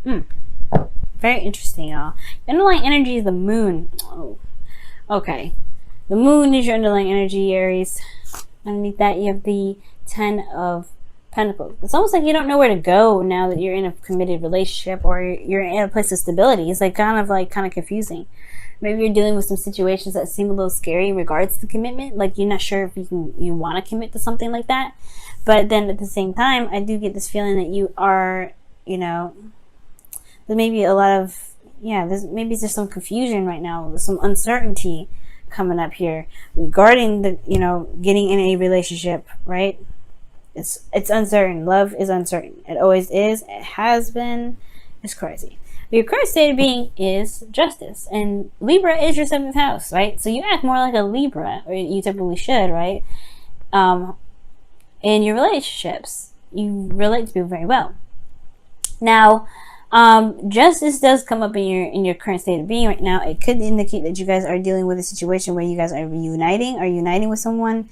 Very interesting, y'all. Underlying energy is the moon. Oh, okay. The moon is your underlying energy, Aries. Underneath that, you have the 10 of Pentacles. It's almost like you don't know where to go now that you're in a committed relationship or you're in a place of stability. It's like kind of confusing. Maybe you're dealing with some situations that seem a little scary in regards to commitment. Like you're not sure if you want to commit to something like that. But then at the same time, I do get this feeling that you are, there may be a lot of, there's some confusion right now. There's some uncertainty coming up here regarding the, getting in a relationship, right? It's uncertain. Love is uncertain. It always is. It has been. It's crazy. Your current state of being is justice, and Libra is your 7th house, right? So you act more like a Libra, or you typically should, right? In your relationships, you relate to people very well. Now, justice does come up in your current state of being right now. It could indicate that you guys are dealing with a situation where you guys are reuniting with someone,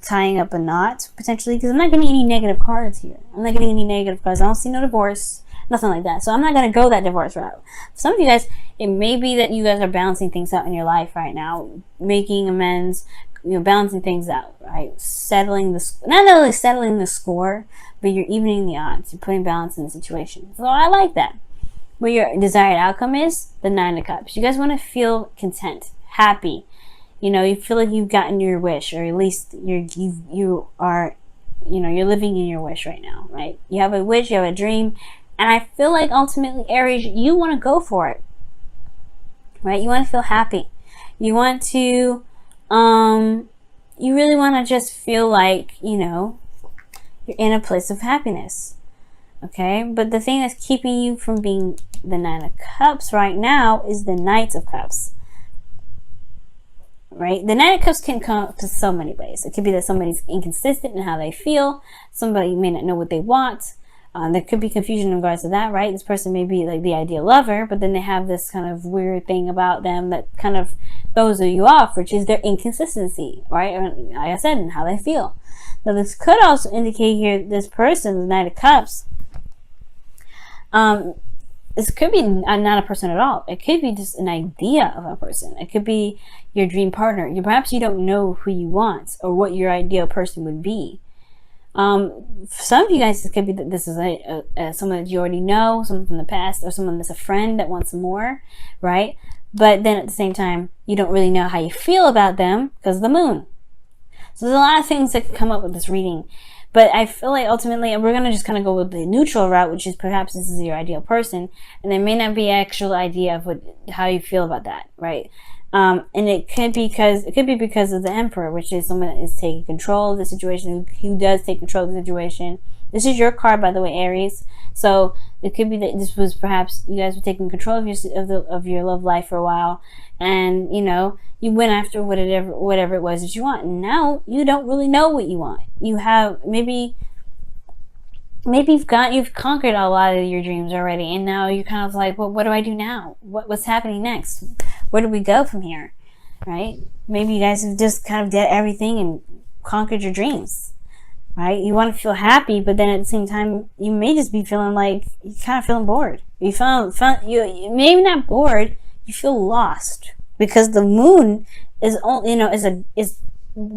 tying up a knot potentially. Because I'm not getting any negative cards here. I'm not getting any negative cards. I don't see no divorce. Nothing like that. So I'm not going to go that divorce route. For some of you guys, it may be that you guys are balancing things out in your life right now, making amends, balancing things out, right? Not only settling the score, but you're evening the odds. You're putting balance in the situation. So I like that. What your desired outcome is the 9 of Cups. You guys want to feel content, happy. You feel like you've gotten your wish, or at least you are, you're living in your wish right now, right? You have a wish, you have a dream. And I feel like ultimately, Aries, you want to go for it, right? You want to feel happy. You want to, you really want to just feel like, you're in a place of happiness, okay? But the thing that's keeping you from being the 9 of Cups right now is the Knight of Cups, right? The 9 of Cups can come to so many ways. It could be that somebody's inconsistent in how they feel. Somebody may not know what they want. There could be confusion in regards to that, right? This person may be like the ideal lover, but then they have this kind of weird thing about them that kind of throws you off, which is their inconsistency, right? Like I said, and how they feel. Now, this could also indicate here this person, the 9 of Cups, this could be not a person at all. It could be just an idea of a person. It could be your dream partner. Perhaps you don't know who you want or what your ideal person would be. For some of you guys, it could be that this is someone that you already know, someone from the past, or someone that's a friend that wants more, right? But then at the same time, you don't really know how you feel about them because of the moon. So there's a lot of things that could come up with this reading. But I feel like ultimately, we're going to just kind of go with the neutral route, which is perhaps this is your ideal person, and there may not be an actual idea of how you feel about that, right? And it could be because of the Emperor, which is someone that is taking control of the situation, who does take control of the situation. This is your card, by the way, Aries. So it could be that this was perhaps you guys were taking control of your love life for a while, and you went after whatever it was that you want. And now you don't really know what you want. You have maybe you've conquered a lot of your dreams already, and now you're kind of like, well, what do I do now? What's happening next? Where do we go from here, right? Maybe you guys have just kind of did everything and conquered your dreams, right? You want to feel happy, but then at the same time, you may just be feeling like you're kind of feeling bored. You maybe not bored. You feel lost because the moon is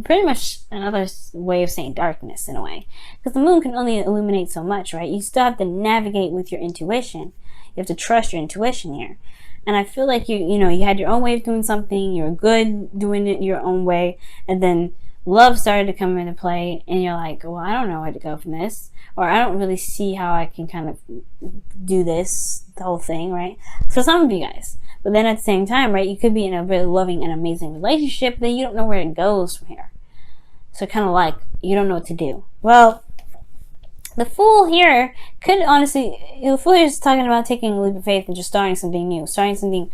pretty much another way of saying darkness in a way, because the moon can only illuminate so much, right? You still have to navigate with your intuition. You have to trust your intuition here. And I feel like you had your own way of doing something. You're good doing it your own way. And then love started to come into play. And you're like, well, I don't know where to go from this. Or I don't really see how I can kind of do this, the whole thing, right? For some of you guys. But then at the same time, right, you could be in a really loving and amazing relationship. But then you don't know where it goes from here. So kind of like, you don't know what to do. Well, the Fool here could honestly, the Fool here is talking about taking a leap of faith and just starting something new, starting something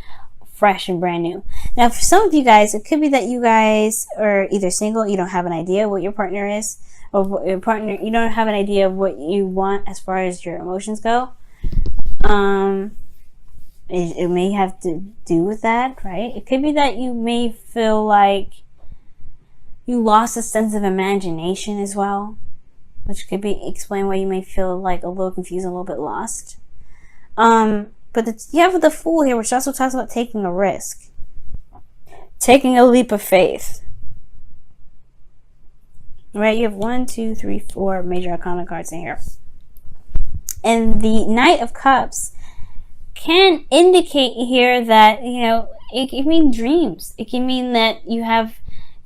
fresh and brand new. Now, for some of you guys, it could be that you guys are either single, you don't have an idea what your partner is, or what your partner, you don't have an idea of what you want as far as your emotions go. It may have to do with that, right? It could be that you may feel like you lost a sense of imagination as well, which could explain why you may feel like a little confused, a little bit lost. But you have the Fool here, which also talks about taking a risk, taking a leap of faith. Right? You have 1, 2, 3, 4 major arcana cards in here. And the Knight of Cups can indicate here that, it can mean dreams. It can mean that you have,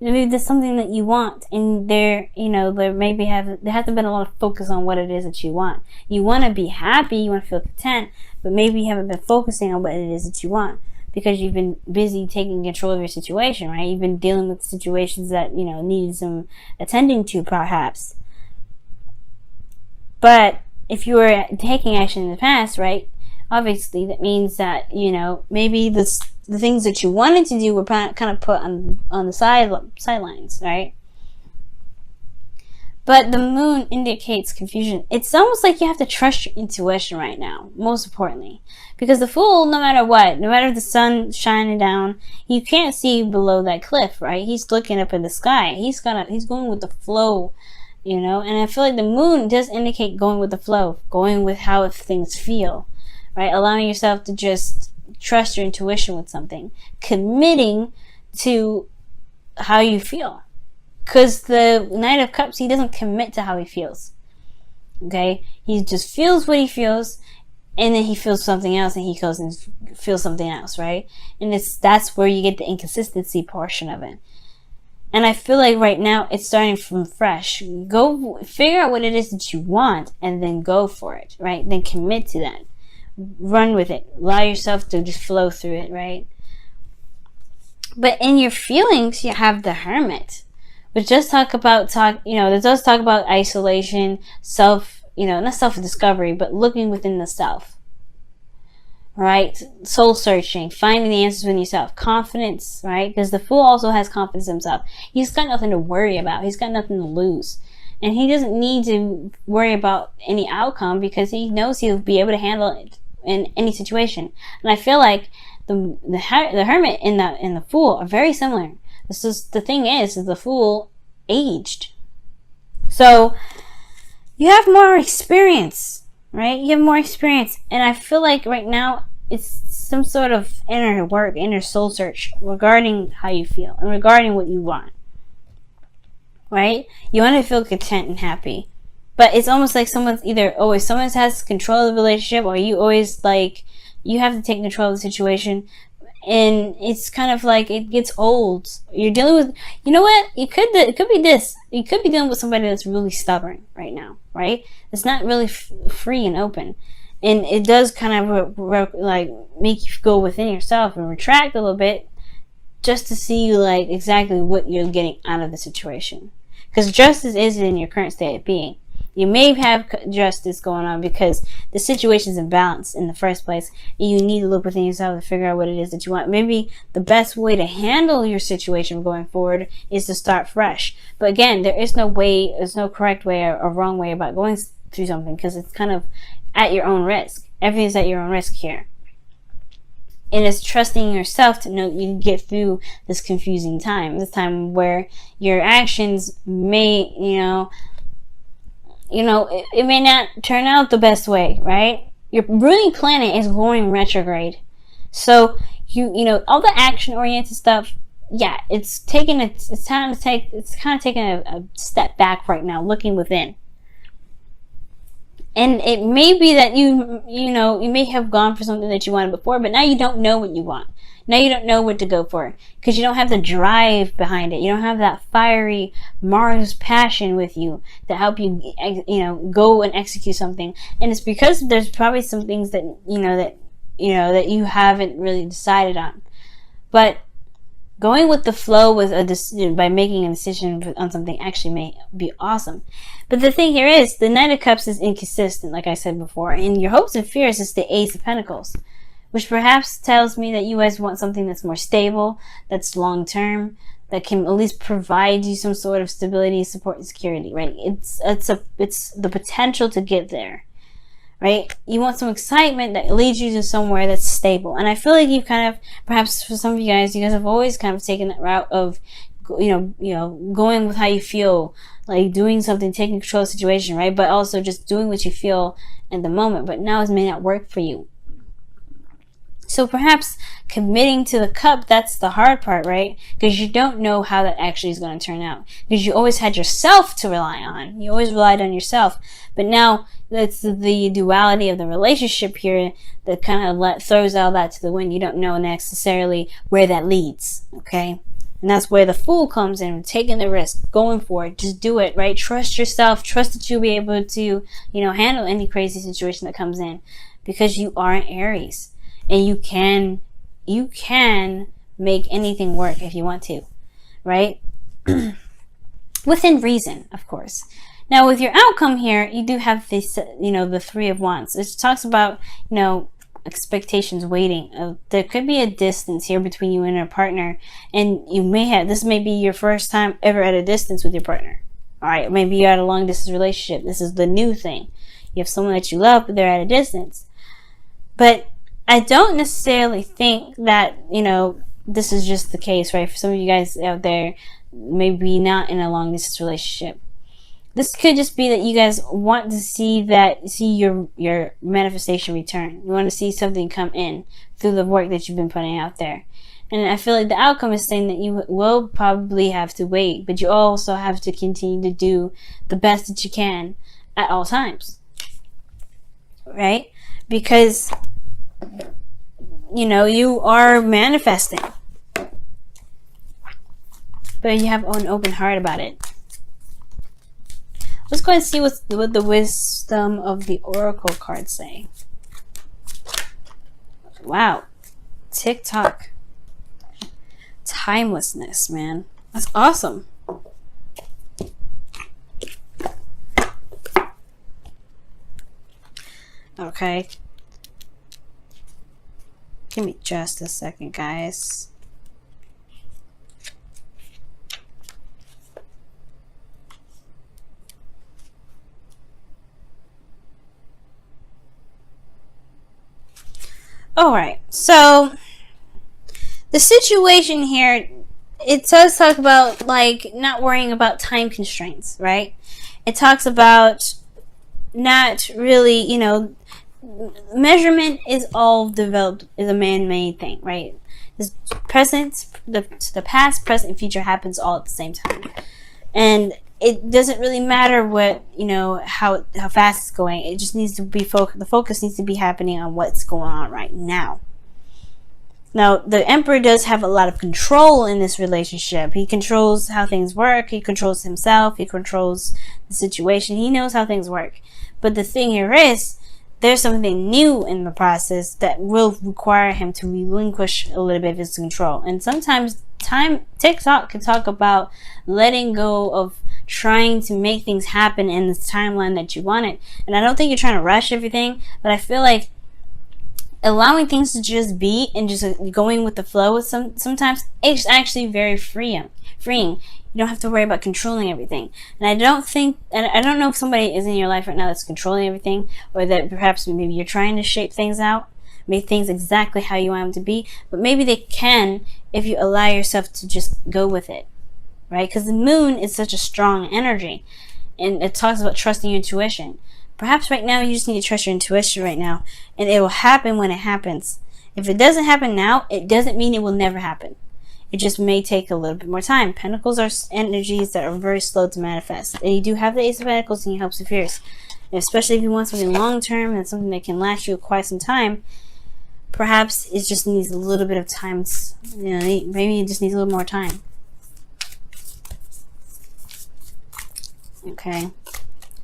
maybe there's something that you want, and there hasn't been a lot of focus on what it is that you want. You want to be happy, you want to feel content, but maybe you haven't been focusing on what it is that you want because you've been busy taking control of your situation, right? You've been dealing with situations that, need some attending to, perhaps. But if you were taking action in the past, right, obviously that means that, maybe the things that you wanted to do were kind of put on the sidelines, right? But the Moon indicates confusion. It's almost like you have to trust your intuition right now, most importantly. Because the Fool, no matter what, no matter the sun shining down, you can't see below that cliff, right? He's looking up in the sky. He's going with the flow, and I feel like the Moon does indicate going with the flow, going with how things feel, right? Allowing yourself to just trust your intuition with something, committing to how you feel. Because the Knight of Cups, he doesn't commit to how he feels. Okay? He just feels what he feels, and then he feels something else, and he goes and feels something else, right? And that's where you get the inconsistency portion of it. And I feel like right now, it's starting from fresh. Go figure out what it is that you want, and then go for it, right? Then commit to that. Run with it. Allow yourself to just flow through it, right? But in your feelings, you have the Hermit. Which does talk about isolation, not self-discovery, but looking within the self. Right? Soul searching, finding the answers within yourself. Confidence, right? Because the Fool also has confidence in himself. He's got nothing to worry about. He's got nothing to lose. And he doesn't need to worry about any outcome because he knows he'll be able to handle it in any situation. And I feel like the Hermit and the Fool are very similar. The thing is the Fool aged. So you have more experience, right? You have more experience. And I feel like right now it's some sort of inner soul search regarding how you feel and regarding what you want. Right? You want to feel content and happy. But it's almost like someone has control of the relationship, or you always you have to take control of the situation. And it's kind of like it gets old. You're dealing with, it could be this. You could be dealing with somebody that's really stubborn right now, right? It's not really free and open. And it does kind of make you go within yourself and retract a little bit just to see exactly what you're getting out of the situation. Because justice isn't in your current state of being. You may have justice going on because the situation is imbalanced in the first place, and you need to look within yourself to figure out what it is that you want. Maybe the best way to handle your situation going forward is to start fresh. But again, there's no correct way or wrong way about going through something, because it's kind of at your own risk. Everything's at your own risk here. And it's trusting yourself to know you can get through this confusing time. This time where your actions may, it may not turn out the best way, right? Your ruling planet is going retrograde. So, all the action-oriented stuff, yeah, it's kind of taking a step back right now, looking within. And it may be that you may have gone for something that you wanted before, but now you don't know what you want. Now you don't know what to go for because you don't have the drive behind it. You don't have that fiery Mars passion with you to help you, go and execute something. And it's because there's probably some things that that you haven't really decided on. But going with the flow by making a decision on something actually may be awesome. But the thing here is, the Knight of Cups is inconsistent, like I said before. And your hopes and fears is the Ace of Pentacles, which perhaps tells me that you guys want something that's more stable, that's long-term, that can at least provide you some sort of stability, support, and security, right? It's the potential to get there, right? You want some excitement that leads you to somewhere that's stable. And I feel like you kind of, perhaps for some of you guys have always kind of taken that route of, going with how you feel, like doing something, taking control of the situation, right? But also just doing what you feel in the moment. But now it may not work for you. So perhaps committing to the cup, that's the hard part, right? Because you don't know how that actually is going to turn out. Because you always had yourself to rely on. You always relied on yourself. But now that's the duality of the relationship here that kind of throws all that to the wind. You don't know necessarily where that leads, okay? And that's where the Fool comes in, taking the risk, going for it. Just do it, right? Trust yourself. Trust that you'll be able to, handle any crazy situation that comes in. Because you are an Aries. And you can make anything work if you want to, right? Within reason, of course. Now, with your outcome here, you do have this, the Three of Wands. It talks about, expectations waiting. There could be a distance here between you and your partner, and this may be your first time ever at a distance with your partner. All right, maybe you're at a long distance relationship. This is the new thing. You have someone that you love, but they're at a distance. But I don't necessarily think that, this is just the case, right? For some of you guys out there, maybe not in a long distance relationship. This could just be that you guys want to see your manifestation return. You want to see something come in through the work that you've been putting out there. And I feel like the outcome is saying that you will probably have to wait, but you also have to continue to do the best that you can at all times. Right? Because you are manifesting, but you have an open heart about it. Let's go and see what the wisdom of the oracle cards say. Wow, TikTok, timelessness, man, that's awesome. Okay. Give me just a second, guys. Alright, so the situation here, it does talk about not worrying about time constraints, right? It talks about not really, measurement is all developed, is a man-made thing, right? This the past, present, and future happens all at the same time, and it doesn't really matter what how fast it's going. It just needs to be the focus needs to be happening on what's going on right now. Now, the Emperor does have a lot of control in this relationship. He controls how things work. He controls himself. He controls the situation. He knows how things work. But the thing here is, there's something new in the process that will require him to relinquish a little bit of his control. And sometimes TikTok can talk about letting go of trying to make things happen in this timeline that you want it. And I don't think you're trying to rush everything, but I feel like allowing things to just be and just going with the flow with sometimes it's actually very freeing. You don't have to worry about controlling everything. And I don't know if somebody is in your life right now that's controlling everything, or that perhaps maybe you're trying to shape things out, make things exactly how you want them to be, but maybe they can if you allow yourself to just go with it, right? Because the moon is such a strong energy, and it talks about trusting your intuition. Perhaps right now you just need to trust your intuition right now, and it will happen when it happens. If it doesn't happen now, it doesn't mean it will never happen. It just may take a little bit more time. Pentacles are energies that are very slow to manifest. And you do have the Ace of Pentacles in your hopes and fears. And especially if you want something long term and something that can last you quite some time, perhaps it just needs a little bit of time. Maybe it just needs a little more time. Okay.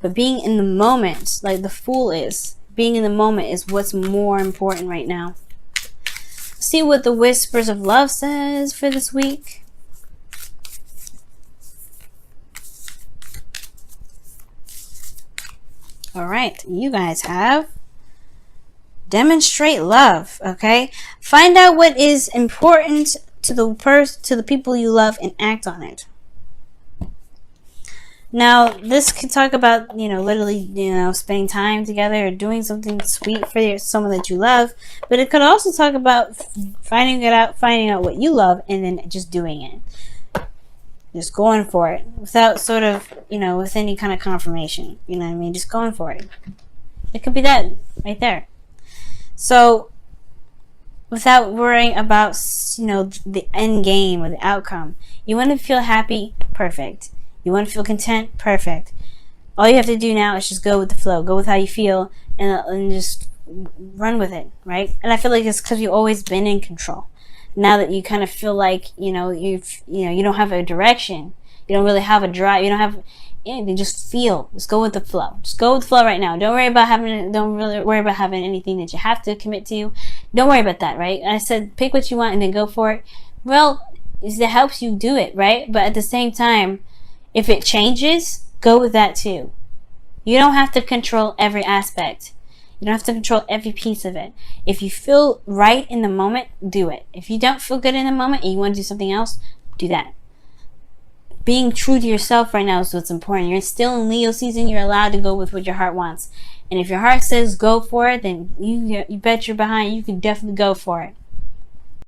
But being in the moment, like the Fool is, being in the moment is what's more important right now. See what the Whispers of Love says for this week. All right, you guys have demonstrate love. Okay, find out what is important to the people you love and act on it. Now, this could talk about, literally, spending time together or doing something sweet for someone that you love. But it could also talk about finding out what you love and then just doing it. Just going for it without sort of, with any kind of confirmation. You know what I mean? Just going for it. It could be that right there. So, without worrying about, you know, the end game or the outcome. You want to feel happy? Perfect. You want to feel content? Perfect. All you have to do now is just go with the flow. Go with how you feel, and just run with it, right? And I feel like it's because you've always been in control. Now that you kind of feel like, you don't have a direction. You don't really have a drive. You don't have anything. Just feel. Just go with the flow. Just go with the flow right now. Don't really worry about having anything that you have to commit to. Don't worry about that, right? I said pick what you want and then go for it. Well, it helps you do it, right? But at the same time, if it changes, go with that too. You don't have to control every aspect. You don't have to control every piece of it. If you feel right in the moment, do it. If you don't feel good in the moment and you want to do something else, do that. Being true to yourself right now is what's important. You're still in Leo season. You're allowed to go with what your heart wants. And if your heart says go for it, then you bet you're behind. You can definitely go for it.